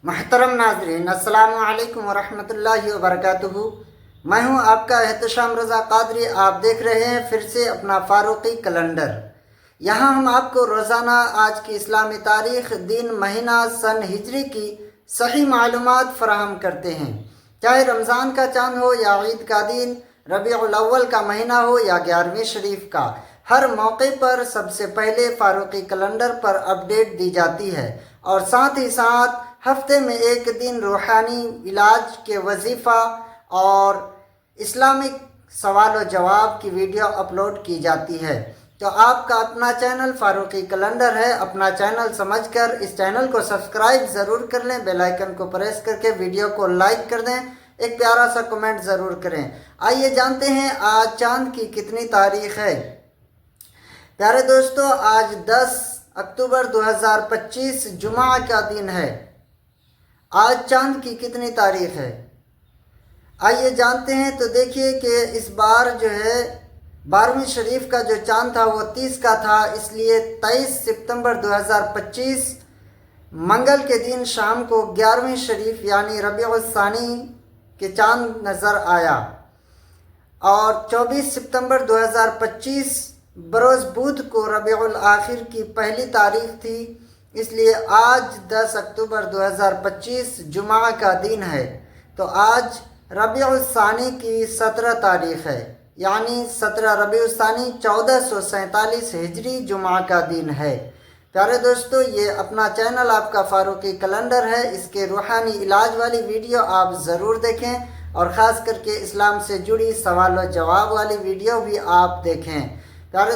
محترم ناظرین، السلام علیکم ورحمۃ اللہ وبرکاتہ۔ میں ہوں آپ کا احتشام رضا قادری۔ آپ دیکھ رہے ہیں پھر سے اپنا فاروقی کیلنڈر۔ یہاں ہم آپ کو روزانہ آج کی اسلامی تاریخ، دن، مہینہ، سن ہجری کی صحیح معلومات فراہم کرتے ہیں۔ چاہے رمضان کا چاند ہو یا عید کا دن، ربیع الاول کا مہینہ ہو یا 11ویں شریف کا، ہر موقع پر سب سے پہلے فاروقی کیلنڈر پر اپڈیٹ دی جاتی ہے، اور ساتھ ہی ساتھ ہفتے میں ایک دن روحانی علاج کے وظیفہ اور اسلامک سوال و جواب کی ویڈیو اپلوڈ کی جاتی ہے۔ تو آپ کا اپنا چینل فاروقی کیلنڈر ہے، اپنا چینل سمجھ کر اس چینل کو سبسکرائب ضرور کر لیں، بیل آئیکن کو پریس کر کے ویڈیو کو لائک کر دیں، ایک پیارا سا کمنٹ ضرور کریں۔ آئیے جانتے ہیں آج چاند کی کتنی تاریخ ہے۔ پیارے دوستو، آج 10 اکتوبر 2025 جمعہ کا دن ہے۔ آج چاند کی کتنی تاریخ ہے آئیے جانتے ہیں۔ تو دیکھیے کہ اس بار جو ہے 12ویں شریف کا جو چاند تھا وہ 30 کا تھا، اس لیے 23 ستمبر 2025 منگل کے دن شام کو 11ویں شریف یعنی ربیع الثانی کے چاند نظر آیا، اور 24 ستمبر 2025 بروز بدھ کو ربیع الاخر کی پہلی تاریخ تھی، اس لیے آج 10 اکتوبر 2025 جمعہ کا دن ہے۔ تو آج ربیع الثانی کی 17 تاریخ ہے، یعنی 17 ربیع الثانی 1447 ہجری جمعہ کا دن ہے۔ پیارے دوستو، یہ اپنا چینل آپ کا فاروقی کیلنڈر ہے، اس کے روحانی علاج والی ویڈیو آپ ضرور دیکھیں، اور خاص کر کے اسلام سے جڑی سوال و جواب والی ویڈیو بھی آپ دیکھیں۔ پیارے